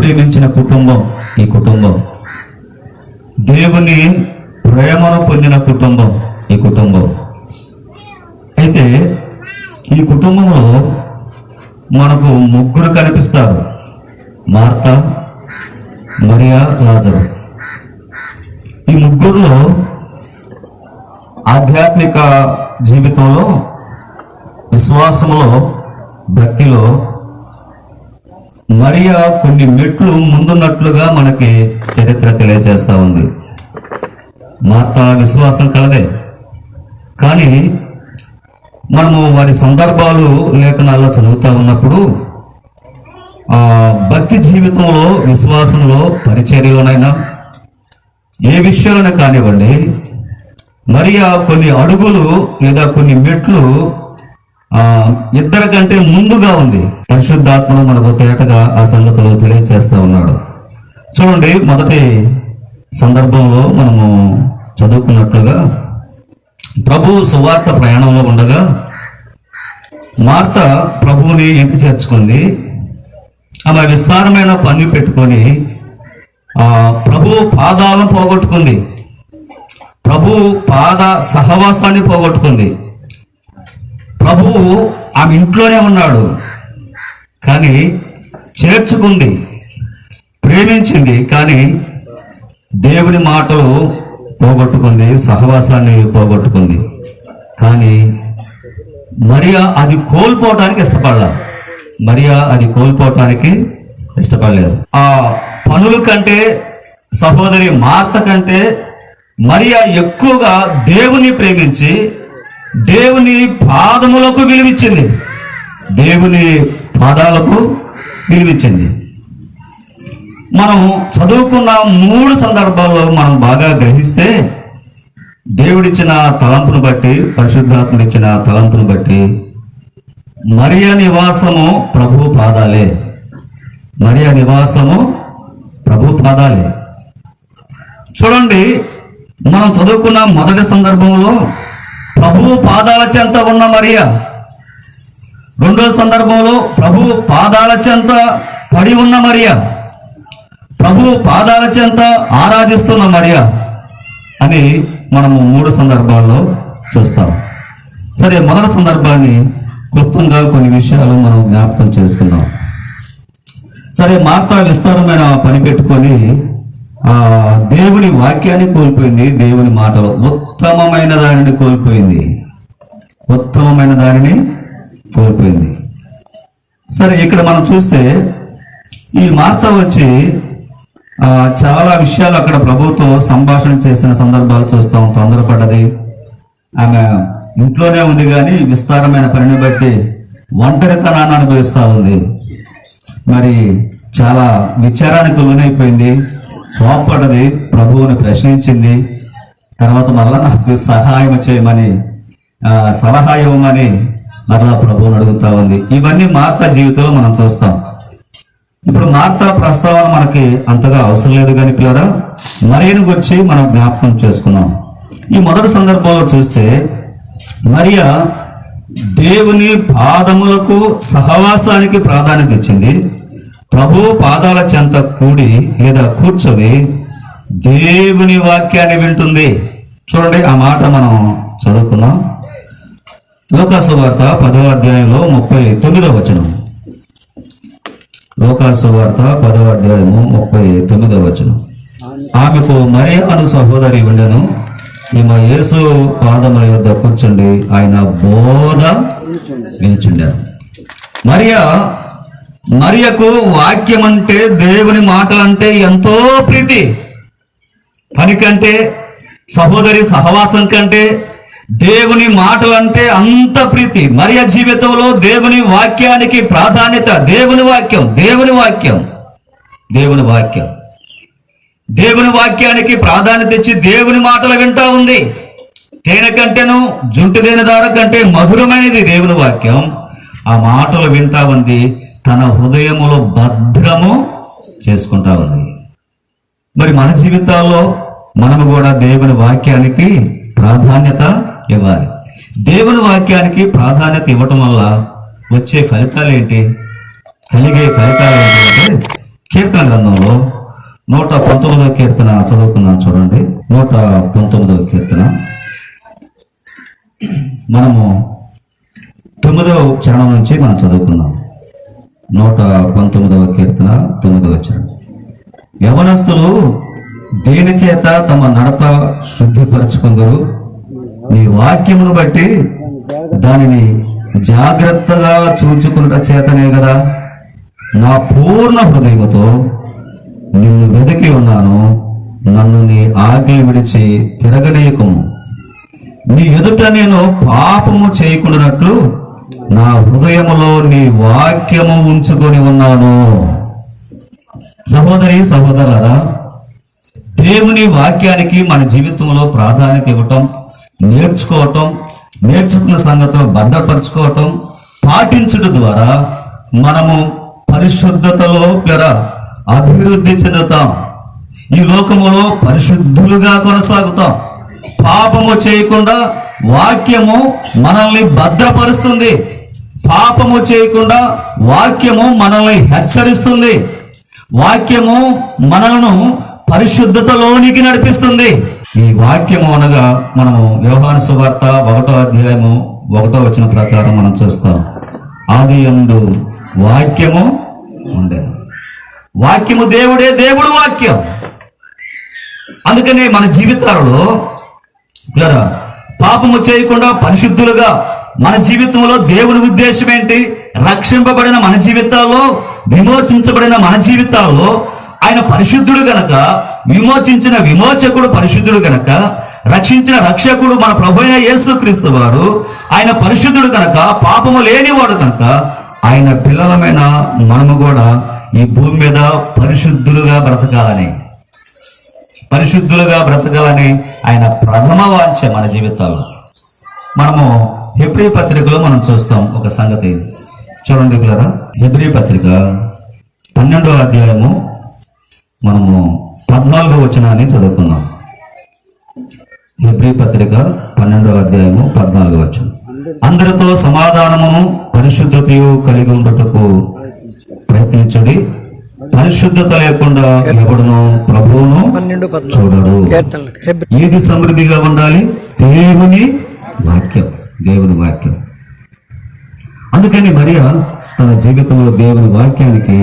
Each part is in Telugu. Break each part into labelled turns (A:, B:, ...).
A: ప్రేమించిన కుటుంబం ఈ కుటుంబం. దేవుని ప్రేమను పొందిన కుటుంబం ఈ కుటుంబం. అయితే ఈ కుటుంబంలో మనకు ముగ్గురు కనిపిస్తారు: మార్తా, మరియా, లాజరు. ఈ ముగ్గురులో ఆధ్యాత్మిక జీవితంలో, విశ్వాసంలో, భక్తిలో మరియా కొన్ని మెట్లు ముందున్నట్లుగా మనకి చరిత్ర తెలియజేస్తా ఉంది. మార్తా విశ్వాసం కలదే, కానీ మనము వారి సందర్భాలు లేఖనాల్లో చదువుతా ఉన్నప్పుడు భక్తి జీవితంలో, విశ్వాసంలో, పరిచర్యలోనైనా ఏ విషయంలోనే కానివ్వండి, మరియా కొన్ని అడుగులు లేదా కొన్ని మెట్లు ఇద్దరి కంటే ముందుగా ఉంది. పరిశుద్ధాత్మను మనకు తేటగా ఆ సంగతులు తెలియజేస్తా ఉన్నాడు. చూడండి, మొదటి సందర్భంలో మనము చదువుకున్నట్లుగా ప్రభు సువార్త ప్రయాణంలో ఉండగా మార్త ప్రభువుని ఇంటి చేర్చుకుంది. ఆమె విస్తారమైన పని పెట్టుకొని ప్రభు పాదాలను పోగొట్టుకుంది, ప్రభు పాద సహవాసాన్ని పోగొట్టుకుంది. ప్రభువు ఆమె ఇంట్లోనే ఉన్నాడు, కానీ చేర్చుకుంది, ప్రేమించింది, కానీ దేవుని మాటలు పోగొట్టుకుంది, సహవాసాన్ని పోగొట్టుకుంది. కానీ మరియా అది కోల్పోవటానికి ఇష్టపడలేదు. మరియా అది కోల్పోవటానికి ఇష్టపడలేదు. ఆ పనుల కంటే, సహోదరి మార్త కంటే మరియా ఎక్కువగా దేవుని ప్రేమించి దేవుని పాదములకు విలువిచ్చింది, దేవుని పాదాలకు విలువిచ్చింది. మనం చదువుకున్న 3 సందర్భాల్లో మనం బాగా గ్రహిస్తే, దేవుడిచ్చిన తలంపును బట్టి, పరిశుద్ధాత్ముడిచ్చిన తలంపును బట్టి మరియా నివాసము ప్రభు పాదాలే. మరియా నివాసము ప్రభు పాదాలే. చూడండి, మనం చదువుకున్న మొదటి సందర్భంలో ప్రభు పాదాల చెంత ఉన్న మరియా, రెండో సందర్భంలో ప్రభు పాదాల చెంత పడి ఉన్న మరియా, ప్రభు పాదాల చెంత ఆరాధిస్తున్న మరియా అని మనము 3 సందర్భాల్లో చూస్తాం. సరే, మొదటి సందర్భాన్ని క్లుప్తంగా కొన్ని విషయాలు మనం జ్ఞాపకం చేసుకుందాం. సరే, మార్తా విస్తారమైన పని పెట్టుకొని దేవుని వాక్యాన్ని కోల్పోయింది, దేవుని మాటలు, ఉత్తమమైన దానిని కోల్పోయింది, ఉత్తమమైన దానిని కోల్పోయింది. సరే, ఇక్కడ మనం చూస్తే ఈ మార్తా వచ్చి చాలా విషయాలు అక్కడ ప్రభుతో సంభాషణ చేసిన సందర్భాలు చూస్తాం. తొందరపడ్డది, ఆమె ఇంట్లోనే ఉంది, కానీ విస్తారమైన పనిని బట్టి ఒంటరితనాన్ని అనుభవిస్తూ ఉంది. మరి చాలా విచారానికి లోనైపోయింది, కోప్పడ్డది, ప్రభువుని ప్రశ్నించింది. తర్వాత మరలా నాకు సహాయం చేయమని, సలహా ఇవ్వమని మరలా ప్రభువుని అడుగుతా ఉంది. ఇవన్నీ మార్తా జీవితంలో మనం చూస్తాం. ఇప్పుడు మార్తా ప్రస్తావన మనకి అంతగా అవసరం లేదు, కానీ పిల్లరా మరియను గురించి మనం జ్ఞాపకం చేసుకుందాం. ఈ మొదటి సందర్భంలో చూస్తే మరియా దేవుని పాదములకు, సహవాసానికి ప్రాధాన్యత ఇచ్చింది. ప్రభు పాదాల చెంత కూడి లేదా కూర్చొని దేవుని వాక్యాన్ని వింటుంది. చూడండి, ఆ మాట మనం చదువుకుందాం. లూకాసు వార్త 10వ అధ్యాయంలో 39వ వచనం. లూకాసు వార్త 10వ అధ్యాయము 39వ వచనం. ఆమెకు మరియా అను సహోదరి ఉండెను. ఈమె యేసు పాదముల యొద్ద కూర్చుండి ఆయన బోధ వినుచుండారు. మరియకు వాక్యం అంటే, దేవుని మాటలంటే ఎంతో ప్రీతి. పని కంటే, సహోదరి సహవాసం కంటే దేవుని మాటలంటే అంత ప్రీతి. మరియ జీవితంలో దేవుని వాక్యానికి ప్రాధాన్యత. దేవుని వాక్యం, దేవుని వాక్యం, దేవుని వాక్యం, దేవుని వాక్యానికి ప్రాధాన్యత ఇచ్చి దేవుని మాటలు వింటా ఉంది. తేనె కంటేను జుంటు దేని దార కంటే మధురమైనది దేవుని వాక్యం. ఆ మాటలు వింటా ఉంది, తన హృదయములో భద్రము చేసుకుంటా ఉంది. మరి మన జీవితాల్లో మనము కూడా దేవుని వాక్యానికి ప్రాధాన్యత ఇవ్వాలి. దేవుని వాక్యానికి ప్రాధాన్యత ఇవ్వటం వల్ల వచ్చే ఫలితాలు ఏంటి, కలిగే ఫలితాలు ఏంటంటే కీర్తన గ్రంథంలో 119వ కీర్తన చదువుకుందాం. చూడండి, 119వ కీర్తన మనము 9వ చరణం నుంచి మనం చదువుకుందాం. 119వ కీర్తన 9వ చరణం. యవనస్తులు దేని చేత తమ నడత శుద్ధిపరచుకుందరు? నీ వాక్యమును బట్టి దానిని జాగ్రత్తగా చూచుకున్నట చేతనే కదా. నా పూర్ణ హృదయముతో నిన్ను వెతికి ఉన్నాను. నన్ను నీ ఆజ్ఞలు విడిచి తిరగనీయకము. నీ ఎదుట నేను పాపము చేయకుండానట్లు నా హృదయములో నీ వాక్యము ఉంచుకొని ఉన్నాను. సహోదరి సహోదరులారా, దేవుని వాక్యానికి మన జీవితంలో ప్రాధాన్యత ఇవ్వటం, నేర్చుకోవటం, నేర్చుకున్న సంగతులు భద్రపరచుకోవటం, పాటించడం ద్వారా మనము పరిశుద్ధతలో అభివృద్ధి చెందుతాం. ఈ లోకములో పరిశుద్ధులుగా కొనసాగుతాం. పాపము చేయకుండా వాక్యము మనల్ని భద్రపరుస్తుంది. పాపము చేయకుండా వాక్యము మనల్ని హెచ్చరిస్తుంది. వాక్యము మనలను పరిశుద్ధతలోనికి నడిపిస్తుంది. ఈ వాక్యము అనగా మనము యోహాను సువార్త 1వ అధ్యాయము 1వ వచనం ప్రకారం మనం చూస్తాం. ఆదియందు వాక్యము ఉండెను. వాక్యము దేవుడే, దేవుడు వాక్యం. అందుకనే మన జీవితాలలో పాపము చేయకుండా పరిశుద్ధులుగా మన జీవితంలో దేవుని ఉద్దేశం ఏంటి? రక్షింపబడిన మన జీవితాల్లో, విమోచించబడిన మన జీవితాల్లో ఆయన పరిశుద్ధుడు గనక, విమోచించిన విమోచకుడు పరిశుద్ధుడు గనక, రక్షించిన రక్షకుడు మన ప్రభు అయిన యేసుక్రీస్తు వారు ఆయన పరిశుద్ధుడు గనక, పాపము లేనివాడు కనుక ఆయన పిల్లలమైన మనము కూడా ఈ భూమి మీద పరిశుద్ధులుగా బ్రతకాలని ఆయన ప్రథమ వాంఛ మన జీవితాల్లో. మనము హెబ్రీ పత్రికలో మనం చూస్తాం ఒక సంగతి. చూడండి పిల్లరా, హెబ్రీ పత్రిక 12వ అధ్యాయము మనము 14వ వచనాన్ని చదువుకుందాం. హెబ్రీ పత్రిక 12వ అధ్యాయము 14వ వచనం. అందరితో సమాధానమును పరిశుద్ధతయు కలిగి ఉండుటకు ప్రయత్నించుడి. పరిశుద్ధత లేకుండా ఎవడును ప్రభువును చూడడు. ఏది సమృద్ధిగా ఉండాలి? దేవుని వాక్యం. అందుకని మరియా తన జీవితంలో దేవుని వాక్యానికి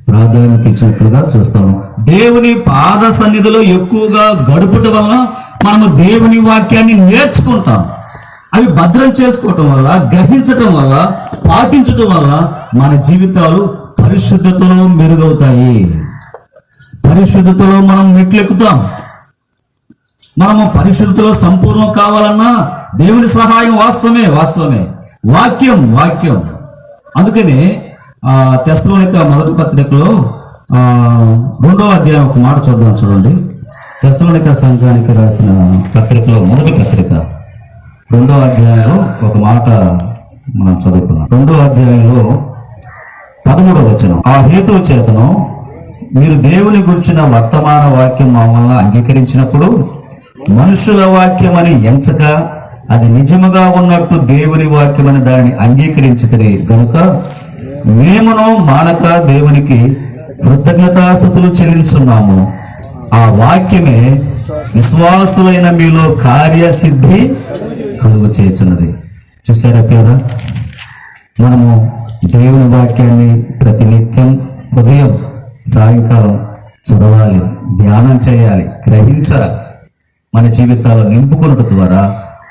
A: ప్రాధాన్యత ఇచ్చినట్లుగా చూస్తాము. దేవుని పాద సన్నిధిలో ఎక్కువగా గడుపుట వల్ల మనము దేవుని వాక్యాన్ని నేర్చుకుంటాం. అవి భద్రం చేసుకోవటం వల్ల, గ్రహించటం వల్ల, పాటించటం వల్ల మన జీవితాలు పరిశుద్ధతలో మెరుగవుతాయి. పరిశుద్ధతలో మనం మెట్లెక్కుతాం. మనము పరిశుద్ధతలో సంపూర్ణం కావాలన్నా దేవుని సహాయం వాస్తవమే. వాక్యం. అందుకనే తెస్సలోనిక మొదటి పత్రికలో 2వ అధ్యాయం ఒక మాట చూద్దాం. చూడండి, తెస్సలోనిక సంఘానికి రాసిన పత్రికలో మొదటి పత్రిక 2వ అధ్యాయంలో ఒక మాట మనం చదువుకుందాం. 2వ అధ్యాయంలో 13వ వచనం. ఆ హేతువు చేతను మీరు దేవుని గురించిన వర్తమాన వాక్యం మమ్మల్ని అంగీకరించినప్పుడు మనుషుల వాక్యం అని ఎంచక అది నిజముగా ఉన్నట్టు దేవుని వాక్యం అని దానిని అంగీకరించితే గనుక మేమును మానక దేవునికి కృతజ్ఞతాస్తుతులు చెల్లిస్తున్నాము. ఆ వాక్యమే విశ్వాసులైన మీలో కార్యసిద్ధి కలుగు చేస్తున్నది. చూసారా ప్రియరా, మనము దేవుని వాక్యాన్ని ప్రతినిత్యం ఉదయం సాయంకాలం చదవాలి, ధ్యానం చేయాలి, గ్రహించాలి. మన జీవితాల్లో నింపుకున్నట ద్వారా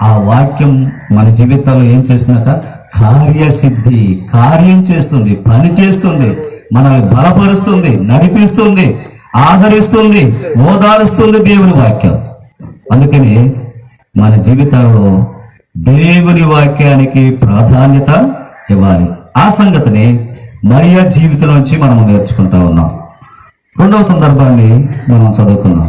A: ఆ వాక్యం మన జీవితాల్లో ఏం చేస్తుందట? కార్యసిద్ధి, కార్యం చేస్తుంది, పని చేస్తుంది, మనల్ని బలపరుస్తుంది, నడిపిస్తుంది, ఆదరిస్తుంది, ఓదారుస్తుంది దేవుని వాక్యం. అందుకని మన జీవితాల్లో దేవుని వాక్యానికి ప్రాధాన్యత ఇవ్వాలి. ఆ సంగతిని మరియా జీవితం నుంచి మనం నేర్చుకుంటా ఉన్నాం. 2వ సందర్భాన్ని మనం చదువుకుందాం.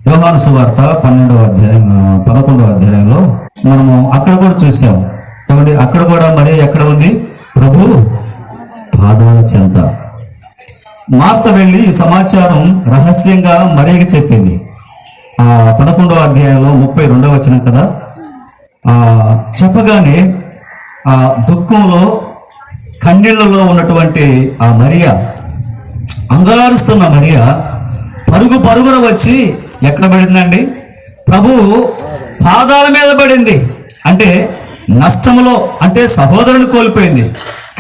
A: యోహాను సువార్త 11వ అధ్యాయంలో మనము అక్కడ కూడా చూసాం. కాబట్టి అక్కడ కూడా మరియా ఎక్కడ ఉంది? ప్రభు పాదాల చెంత. మార్త వెళ్ళి ఈ సమాచారం రహస్యంగా మరియకి చెప్పింది. 11వ అధ్యాయంలో 32వ వచనం కదా. చెప్పగానే ఆ దుఃఖంలో, కన్నీళ్లలో ఉన్నటువంటి ఆ మరియా అంగలారుస్తున్న మరియ పరుగు పరుగున వచ్చి ఎక్కడ పడిందండి? ప్రభువు పాదాల మీద పడింది. అంటే నష్టములో, అంటే సహోదరుని కోల్పోయింది,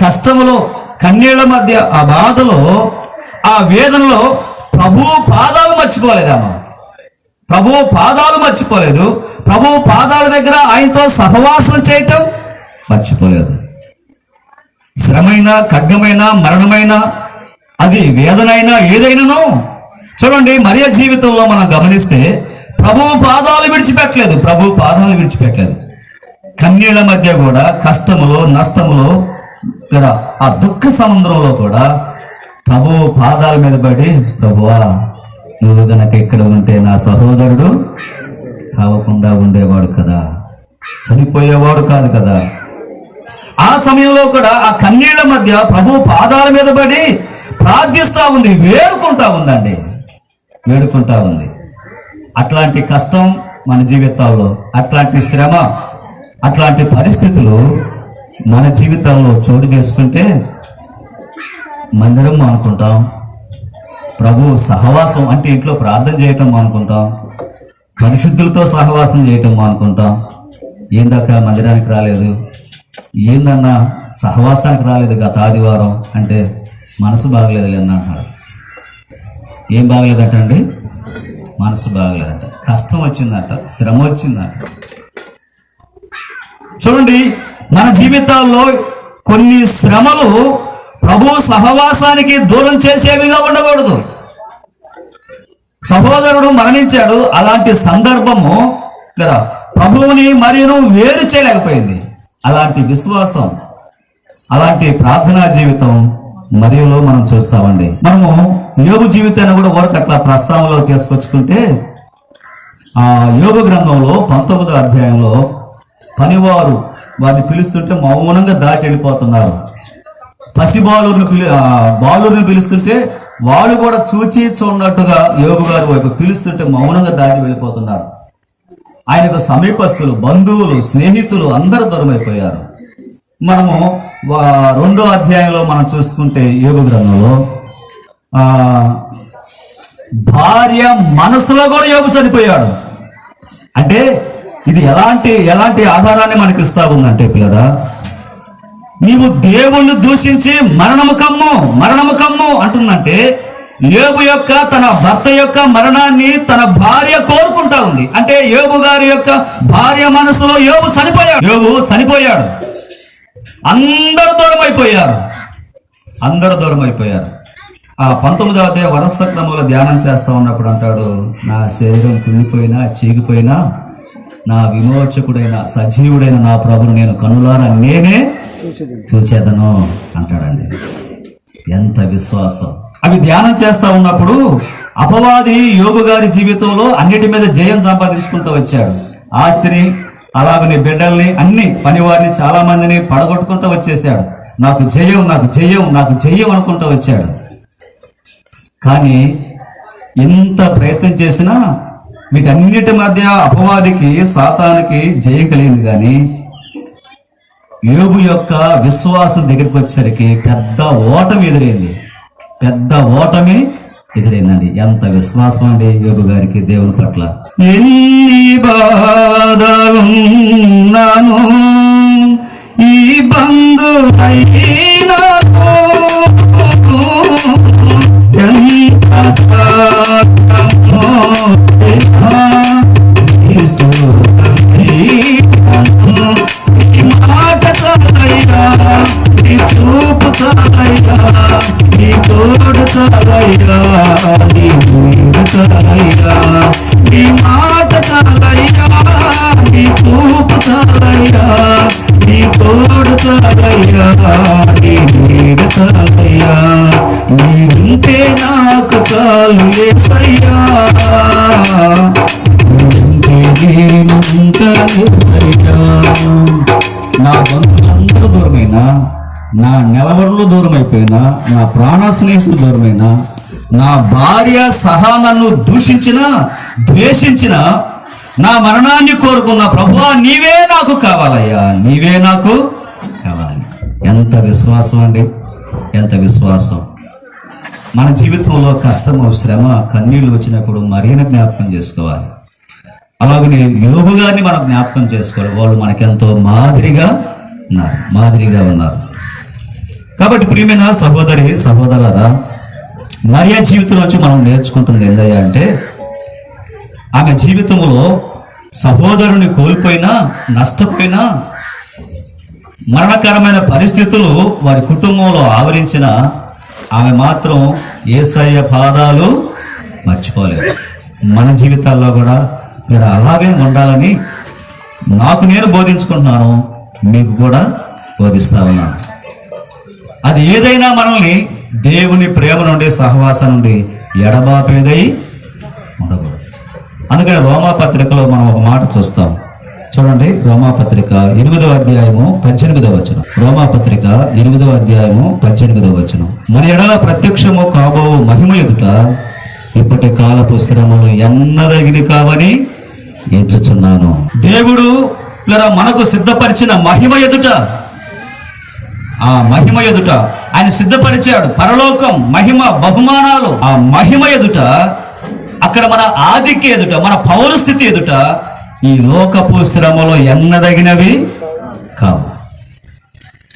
A: కష్టములో, కన్నీళ్ల మధ్య, ఆ బాధలో, ఆ వేదనలో ప్రభువు పాదాలు మర్చిపోలేదమ్మా. ప్రభువు పాదాలు మర్చిపోలేదు. ప్రభువు పాదాల దగ్గర ఆయనతో సహవాసం చేయటం మర్చిపోలేదు. శ్రమైన, ఖడ్గమైన, మరణమైన, అది వేదనైనా ఏదైనాను చూడండి, మరియ జీవితంలో మనం గమనిస్తే ప్రభువు పాదాలు విడిచిపెట్టలేదు. ప్రభువు పాదాలు విడిచిపెట్టలేదు. కన్నీళ్ల మధ్య కూడా, కష్టములో, నష్టములో, లేదా ఆ దుఃఖ సముద్రంలో కూడా ప్రభువు పాదాల మీద పడి, ప్రభువా నువ్వు గనక ఇక్కడ ఉంటే నా సహోదరుడు చావకుండా ఉండేవాడు కదా, చనిపోయేవాడు కాదు కదా. ఆ సమయంలో కూడా ఆ కన్నీళ్ల మధ్య ప్రభు పాదాల మీద పడి ప్రార్థిస్తా ఉంది, వేడుకుంటా ఉందండి, వేడుకుంటా ఉంది. అట్లాంటి కష్టం మన జీవితాల్లో, అట్లాంటి శ్రమ, అట్లాంటి పరిస్థితులు మన జీవితాల్లో చోటు చేసుకుంటే మందిరం అనుకుంటాం, ప్రభు సహవాసం అంటే ఇంట్లో ప్రార్థన చేయటం అనుకుంటాం, పరిశుద్ధులతో సహవాసం చేయటం అనుకుంటాం. ఏందక్క మందిరానికి రాలేదు, ఏందన్నా సహవాసానికి రాలేదు గత ఆదివారం అంటే మనసు బాగలేదు అన్నారు. ఏం బాగలేదట అండి? మనసు బాగలేదట, కష్టం వచ్చిందట, శ్రమ వచ్చిందట. చూడండి, మన జీవితాల్లో కొన్ని శ్రమలు ప్రభు సహవాసానికి దూరం చేసేవిగా ఉండకూడదు. సహోదరుడు మరణించాడు, అలాంటి సందర్భము లేదా ప్రభువుని మరియు వేరు చేయలేకపోయింది. అలాంటి విశ్వాసం, అలాంటి ప్రార్థనా జీవితం మరియులో మనం చూస్తామండి. మనము యోబు జీవితాన్ని కూడా వరకు అట్లా ప్రస్తావనలో తీసుకొచ్చుకుంటే, ఆ యోబు గ్రంథంలో 19వ అధ్యాయంలో పనివారు వారిని పిలుస్తుంటే మౌనంగా దాటి వెళ్ళిపోతున్నారు. బాలుర్ని పిలుస్తుంటే వాళ్ళు కూడా చూడనట్టుగా యోబు గారి వైపు పిలుస్తుంటే మౌనంగా దాటి వెళ్ళిపోతున్నారు. ఆయనకు సమీపస్తులు, బంధువులు, స్నేహితులు అందరూ దూరమైపోయారు. మనము 2వ అధ్యాయంలో మనం చూసుకుంటే యోబు గ్రంథంలో భార్య మనసులో కూడా యోబు చనిపోయాడు. అంటే ఇది ఎలాంటి ఆధారాన్ని మనకి ఇస్తా ఉందంటే, పిల్లరా, నీవు దేవుణ్ణి దూషించి మరణము కమ్ము అంటుందంటే, యోబు యొక్క తన భర్త యొక్క మరణాన్ని తన భార్య కోరుకుంటా ఉంది. అంటే యోబు గారి యొక్క భార్య మనసులో యోబు చనిపోయాడు. అందరూ దూరం అయిపోయారు. ఆ 19వ అధ్యాయ వరస క్రమంలో ధ్యానం చేస్తా ఉన్నప్పుడు అంటాడు, నా శరీరం కుంగిపోయినా చీగిపోయినా నా విమోచకుడైన సజీవుడైన నా ప్రభును నేను కన్నులారా నేనే చూచేదను అంటాడండి. ఎంత విశ్వాసం! అవి ధ్యానం చేస్తా ఉన్నప్పుడు అపవాది యోబు గారి జీవితంలో అన్నిటి మీద జయం సంపాదించుకుంటూ వచ్చాడు. ఆస్తిని, అలాగని బిడ్డల్ని, అన్ని పనివారిని, చాలా మందిని పడగొట్టుకుంటూ వచ్చేసాడు. నాకు జయం అనుకుంటూ వచ్చాడు. కానీ ఎంత ప్రయత్నం చేసినా వీటన్నిటి మధ్య అపవాదికి, సాతానికి జయం కలిగింది. కానీ యోబు యొక్క విశ్వాసం దగ్గరికి వచ్చేసరికి పెద్ద ఓటమి ఎదురైందండి. ఎంత విశ్వాసం అండి యోబు గారికి దేవుని పట్ల. ఎన్ని బాధలున్నాను ఈ బంధువైనా నీవుంటే నాకు చాలు యేసయ్యా, నా బంధువులందరూ దూరమైనా, నా నెలవరులు దూరమైపోయినా, నా ప్రాణ స్నేహితులు దూరమైనా, నా భార్య సహా నన్ను దూషించినా ద్వేషించిన, నా మరణాన్ని కోరుకున్న ప్రభువా నీవే నాకు కావాలయ్యా, నీవే నాకు కావాలి. ఎంత విశ్వాసం అండి, ఎంత విశ్వాసం! మన జీవితంలో కష్టము, శ్రమ, కన్నీళ్లు వచ్చినప్పుడు మరియను జ్ఞాపకం చేసుకోవాలి. అలాగనే యోబు గారిని మనం జ్ఞాపకం చేసుకోవాలి. వాళ్ళు మనకెంతో మాదిరిగా ఉన్నారు. కాబట్టి ప్రియమైన సహోదరి సహోదరులారా, మరియ జీవితం నుంచి మనం నేర్చుకుంటుంది ఏందయ్యా అంటే, ఆమె జీవితంలో సహోదరుని కోల్పోయినా, నష్టపోయినా, మరణకరమైన పరిస్థితులు వారి కుటుంబంలో ఆవరించిన ఆమె మాత్రం యేసయ్య పాదాలు మర్చిపోలేదు. మన జీవితాల్లో కూడా మీరు అలాగే ఉండాలని నాకు నేను బోధించుకుంటున్నాను, మీకు కూడా బోధిస్తా ఉన్నాను. అది ఏదైనా మనల్ని దేవుని ప్రేమ నుండి, సహవాసం నుండి ఎడబాపేదై ఉండకూడదు. అందుకని రోమాపత్రికలో మనం ఒక మాట చూస్తాం. చూడండి, రోమాపత్రిక 8వ అధ్యాయము 18వ వచనం. రోమాపత్రిక 8వ అధ్యాయము 18వ వచనం. మన ఎడల ప్రత్యక్షము కాబో మహిమ ఎదుట ఇప్పటి కాలపు శ్రమలు ఎన్నదగినవి కావని ఎంచుచున్నాను. దేవుడు మనకు సిద్ధపరిచిన మహిమ ఎదుట, ఆ మహిమ ఎదుట ఆయన సిద్ధపరిచాడు. పరలోకం, మహిమ, బహుమానాలు. ఆ మహిమ ఎదుట, అక్కడ మన ఆధిక్య ఎదుట, మన పౌరస్థితి ఎదుట ఈ లోకపు శ్రమలో ఎన్నదగినవి కావు.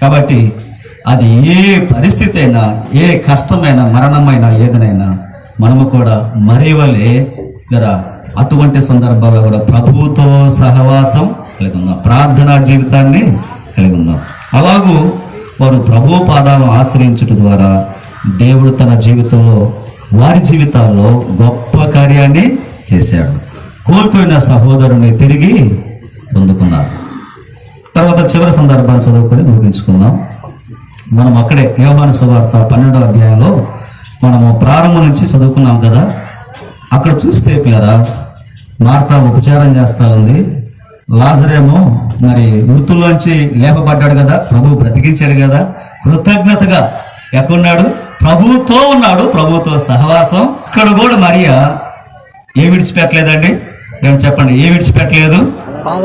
A: కాబట్టి అది ఏ పరిస్థితి అయినా, ఏ కష్టమైనా, మరణమైనా, ఏదైనా మనము కూడా మరివలే కదా అటువంటి సందర్భాల్లో కూడా ప్రభువుతో సహవాసం కలిగి ఉందాం, ప్రార్థనా జీవితాన్ని కలిగి ఉందాం. అలాగూ వారు ప్రభు పాదాలను ఆశ్రయించడం ద్వారా దేవుడు తన జీవితంలో, వారి జీవితాల్లో గొప్ప కార్యాన్ని చేశాడు. కోల్పోయిన సహోదరుని తిరిగి పొందుకున్నారు. తర్వాత చివరి సందర్భాన్ని చదువుకొని ముగించుకుందాం. మనం అక్కడే యోహాను సువార్త 12వ అధ్యాయంలో మనము ప్రారంభం నుంచి చదువుకున్నాం కదా. అక్కడ చూస్తే పిల్లరా, మార్తా ఉపచారం చేస్తా ఉంది, లాజరేమో మరి మృతుల్లోంచి లేపబడ్డాడు కదా, ప్రభువు బ్రతికించాడు కదా, కృతజ్ఞతగా ఎక్కడున్నాడు? ప్రభువుతో ఉన్నాడు, ప్రభువుతో సహవాసం. ఇక్కడ కూడా మరియా ఏ విడిచిపెట్టలేదండి? ఏమి చెప్పండి, ఏ విడిచిపెట్టలేదు?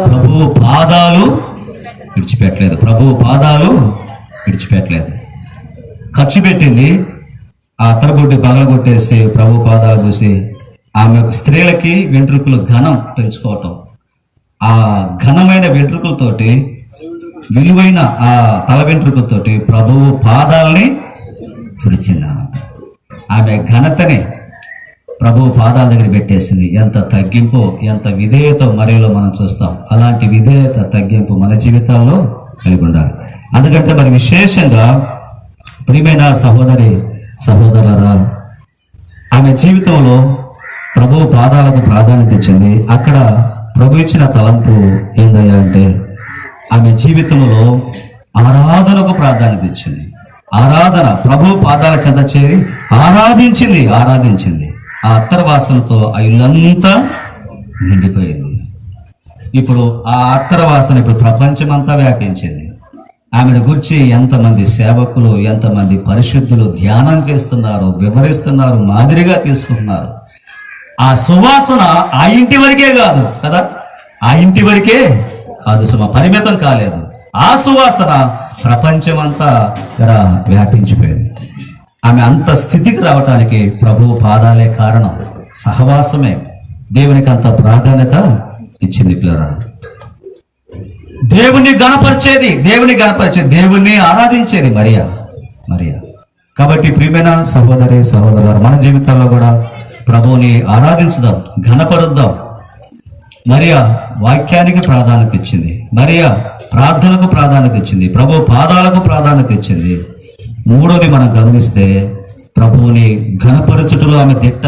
A: ప్రభువు పాదాలు విడిచిపెట్టలేదు. ప్రభువు పాదాలు విడిచిపెట్టలేదు. ఖర్చు పెట్టింది, ఆ అత్తరబొడ్డి పగలగొట్టేసి ప్రభు పాదాలు చూసి ఆమె స్త్రీలకి వెంట్రుకలు ఘనం పెంచుకోవటం, ఆ ఘనమైన వెంట్రుకలతోటి, విలువైన ఆ తల వెంట్రుకలతోటి ప్రభువు పాదాలని తుడిచింది. ఆమె ఘనతని ప్రభువు పాదాల దగ్గర పెట్టేసింది. ఎంత తగ్గింపు, ఎంత విధేయత మరియలో మనం చూస్తాం. అలాంటి విధేయత, తగ్గింపు మన జీవితాల్లో కలిగి ఉండాలి. అందుకంటే మరి విశేషంగా ప్రియమైన సహోదరి సహోదరులారా, ఆమె జీవితంలో ప్రభువు పాదాలకు ప్రాధాన్యత ఇచ్చింది. అక్కడ ప్రభు ఇచ్చిన తలంపు ఏందయ్యా అంటే, ఆమె జీవితంలో ఆరాధనకు ప్రాధాన్యత ఇచ్చింది. ఆరాధన, ప్రభు పాదాల చెంత చేరి ఆరాధించింది. ఆ అత్తరవాసనతో ఆ ఇల్లంతా నిండిపోయింది. ఇప్పుడు ఆ అత్తరవాసన ఇప్పుడు ప్రపంచమంతా వ్యాపించింది. ఆమెను గురించి ఎంతమంది సేవకులు, ఎంతమంది పరిశుద్ధులు ధ్యానం చేస్తున్నారు, వివరిస్తున్నారు, మాదిరిగా తీసుకుంటున్నారు. ఆ సువాసన ఆ ఇంటి వరకే కాదు కదా, ఆ ఇంటి వరకే కాదు సుమ, పరిమితం కాలేదు. ఆ సువాసన ప్రపంచమంతా వ్యాపించిపోయింది. ఆమె అంత స్థితికి రావటానికి ప్రభు పాదాలే కారణం, సహవాసమే దేవునికి అంత ప్రాధాన్యత ఇచ్చింది. పిల్లరా, దేవుణ్ణి గణపరిచేది, దేవుణ్ణి ఆరాధించేది మరియా. కాబట్టి ప్రియమైన సహోదరి సహోదరులు, మన జీవితాల్లో కూడా ప్రభువుని ఆరాధించుదాం, ఘనపరుద్దాం. మరియా వాక్యానికి ప్రాధాన్యత ఇచ్చింది, మరియా ప్రార్థనకు ప్రాధాన్యత ఇచ్చింది, ప్రభు పాదాలకు ప్రాధాన్యత ఇచ్చింది. మూడోది మనం గమనిస్తే, ప్రభువుని ఘనపరచుటలో ఆమె దిట్ట,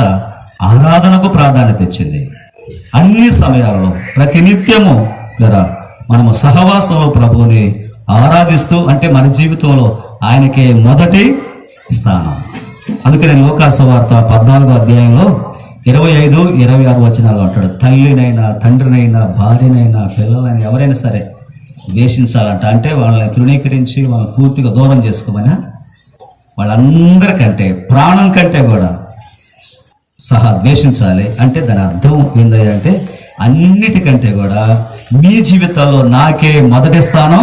A: ఆరాధనకు ప్రాధాన్యత ఇచ్చింది. అన్ని సమయాలలో ప్రతినిత్యము మనము సహవాసంలో ప్రభువుని ఆరాధిస్తూ, అంటే మన జీవితంలో ఆయనకే మొదటి స్థానం. అందుకనే లోకాసు వార్త 14వ అధ్యాయంలో 25, 26 వచనాలు అంటాడు, తల్లినైనా, తండ్రినైనా, భార్యనైనా, పిల్లలైనా ఎవరైనా సరే ద్వేషించాలంట. అంటే వాళ్ళని తృణీకరించి వాళ్ళని పూర్తిగా దూరం చేసుకోమని, వాళ్ళందరికంటే, ప్రాణం కంటే కూడా సహా ద్వేషించాలి. అంటే దాని అర్థం ఏందయ్యా అంటే, అన్నిటికంటే కూడా మీ జీవితాల్లో నాకే మొదటి స్థానం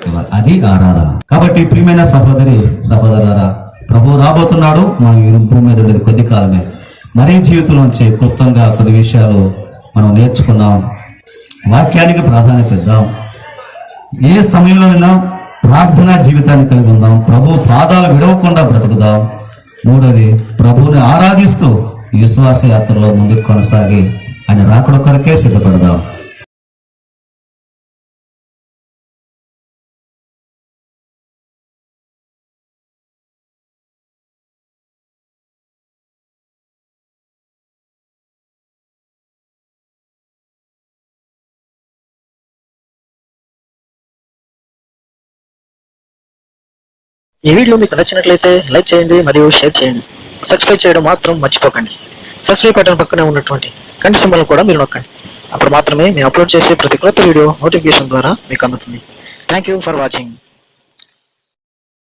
A: ఇవ్వాలి. అది ఆరాధన. కాబట్టి ప్రియమైన సహోదరి సహోదరులారా, ప్రభు రాబోతున్నాడు. మనం ఈ భూమి మీద ఉండేది కొద్ది కాలమే. మరీ జీవితం నుంచి క్లుప్తంగా కొద్ది విషయాలు మనం నేర్చుకున్నాం. వాక్యానికి ప్రాధాన్యత ఇద్దాం. ఏ సమయంలోనైనా ప్రార్థనా జీవితాన్ని కలిగి ఉందాం. ప్రభు పాదాలు విడవకుండా బ్రతుకుదాం. మూడోది, ప్రభువుని ఆరాధిస్తూ ఈ విశ్వాస యాత్రలో ముందుకు కొనసాగి ఆయన రాకడ కొరకే సిద్ధపడదాం.
B: ఈ వీడియో మీకు నచ్చినట్లయితే లైక్ చేయండి మరియు షేర్ చేయండి. సబ్స్క్రైబ్ చేయడం మాత్రం మర్చిపోకండి. సబ్స్క్రైబ్ బటన్ పక్కనే ఉన్నటువంటి గంట సింబల్ కూడా మీరు నొక్కండి. అప్పుడు మాత్రమే మేము అప్లోడ్ చేసే ప్రతి కొత్త వీడియో నోటిఫికేషన్ ద్వారా మీకు అందుతుంది. Thank you for watching.